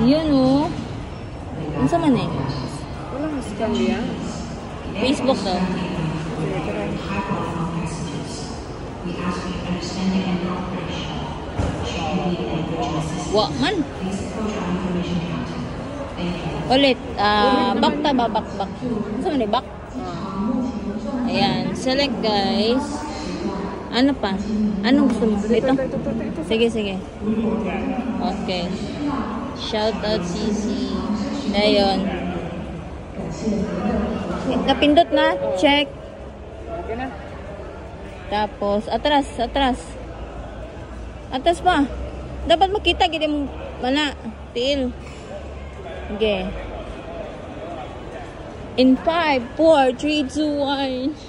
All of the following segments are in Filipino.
Yun o. Ano sa man eh? Wala nga si Candy yan. Facebook daw. Wa man. Ulit. Back ta ba? Back. Ano sa man eh? Back? Ayan. Select guys. Ano pa? Anong gusto mo? Ito? Sige. Okay. Shoutout CC. Ngayon. Napindot na. Check. Okay na. Tapos, atras. Atras pa. Dapat makita. Gini mo. Mana. Tiil. Okay. In 5, 4, 3, 2, 1.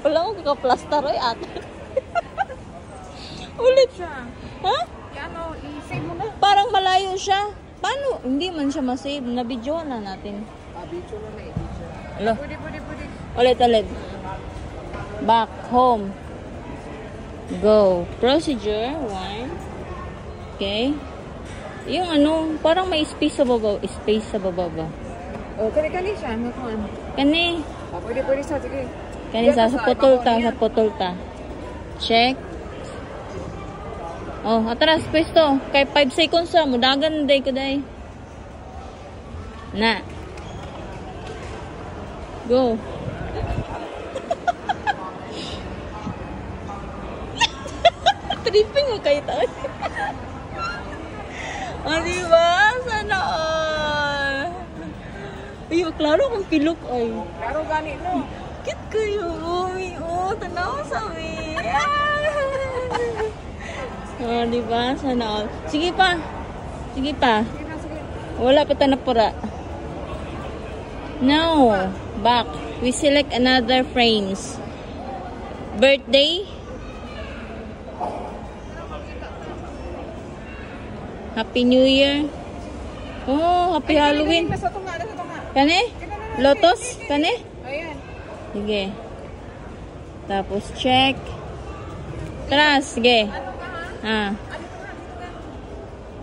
Wala akong kaka-plaster ay ate. Ulit siya. Ha? Ano, i-save mo na. Parang malayo siya. Paano? Hindi man siya ma-save. Na-video na natin. Video na i-video. Hello? Pwede. Ulit. Back home. Go. Procedure 1. Okay. Yung ano, parang may space sa baba. Ba? Oh, kani siya. Nakuan. Kani. Pwede sa. Sige. Kani sa putol ta. Check. Oh, atras pwesto. Kay 5 seconds sa mudagan day kaday. Na. Go. Tripping mo kayo tayo. Oh, diba? Sana all. Ay, klaro kung pilok ay. Klaro gani no. Kit kayo, umi. Oh, tanaw sa mi. Oh, diba? Sana all. Sige pa. Wala pa tanapura. No. Back. We select another frames. Birthday. Happy New Year. Oh, Happy Halloween. Kani? Lotus? Kani? Ayan. Sige. Tapos check. Tras. Sige.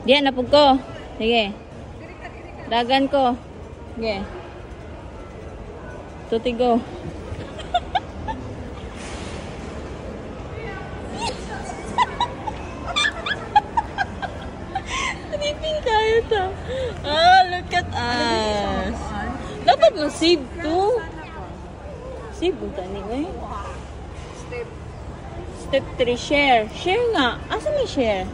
Diyan, napog ko. Sige. Dagan ko. Sige. Tutigo. Tripping tayo ta. Look at us. Dapat ma-save to. Save mo tani eh. Step 3, share. Share nga. Asa may share?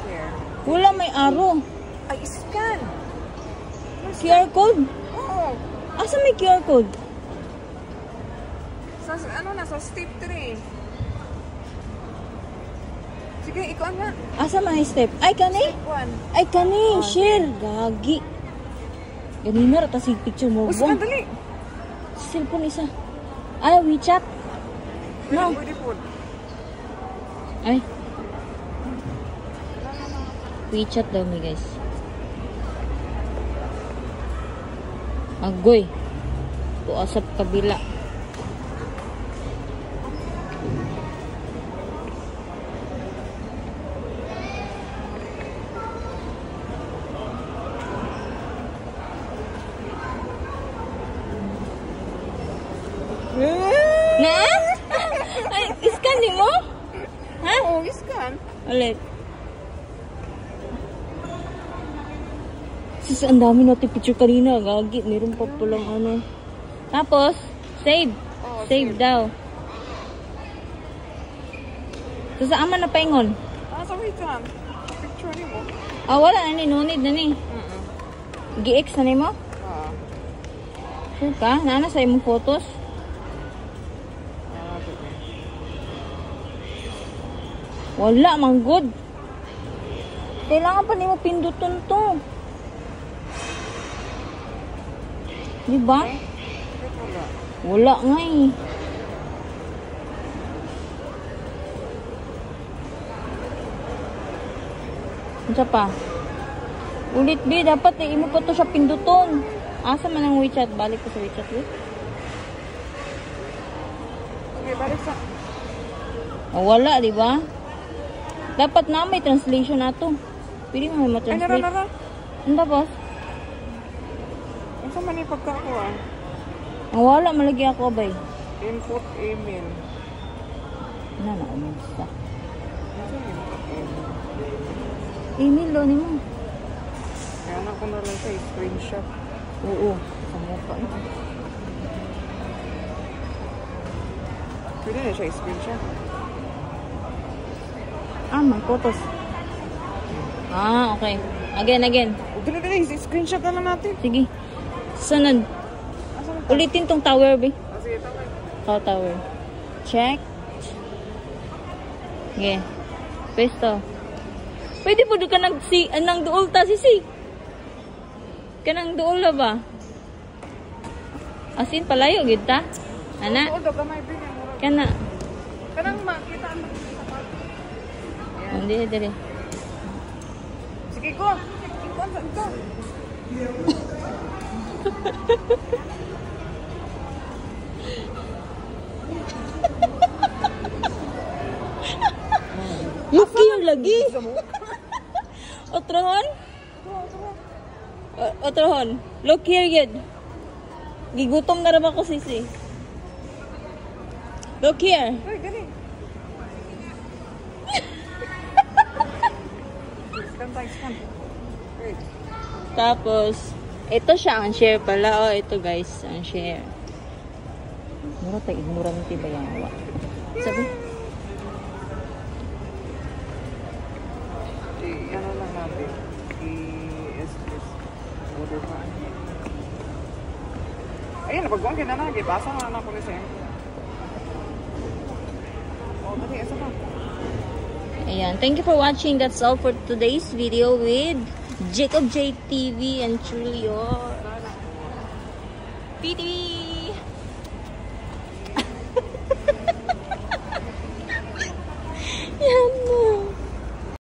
Share. Wala may arrow. Ay, scan. QR code? Oo. Asa may QR code? Sa step 3. Sige, ikaw na. Asa may step? Ay, kani? Step 1. Ay, kani. Share. Gagi. Ganina rata si picture mo. Scan, dali. Cellphone isa. Ay, WeChat. No. Pwede po. Ay. WeChat daw mi guys. Agoy. Tuasap kabila. Na? Ay, iskan di mo? Ha? Oo, scan. Ulit. Sis, ang dami natin picture kanina. Gagi, meron pa palang ano. Tapos, save. Oo, Save daw. So, saan man na paingon? Sa waitan. Picture ni mo. Wala na ni. No need na ni. GX na ni mo? Oo. Sure ka? Nana sa imong photos? Wala, mang good. Kailangan pa ni mo pinduton to. Diba? Wala nga eh. Ano pa? Ulit B, dapat eh, imo pa to siya pinduton. Asa man ang WeChat? Balik ko sa WeChat. Okay, balik sa... Oh, wala, di ba? Dapat na may translation nato. Pwede mo may Ay, ma-translate. nara. Ano tapos? Ang sa man pagkakuha. Oh, wala, malagi ako, bay. Input email. Ano na, umista. Ano sa input email? Email daw ni mo. Kaya na ko na lang sa screenshot. Oo, sa mukha. Pwede na siya screenshot. May photos. Okay. Again. Dali, screenshot na lang natin. Sige. Sunod. Asan na? Ulitin tong tower, bay. Sige, tama. Tower. Check. Okay. Pesto. Pwede po doon ka nang duol ta, sisi. Kanang duol na ba? Asin palayo, gid ta? Ana? Oo, daw gamay bin. Kana. Kanang makita ang Hindi, dali. sige ko. Ikaw, saan ka? Look here lagi. Otrohon? Otrohon. Look here yun. Gigutom na rin ako, sisi. Look here. Uy, gani. Scan. Wait. Tapos, ito siya ang share pala. Ito guys, ang share. Mura tayo, ignorant ba yan? Sabi? Ano lang natin. I-SS. Order pa. Ayun, napagbuhan ka na na. Basa na na ako ni Sam. Oh, dali. Asa ka? Ayan. Thank you for watching. That's all for today's video with Jacob J TV and truly your PTV.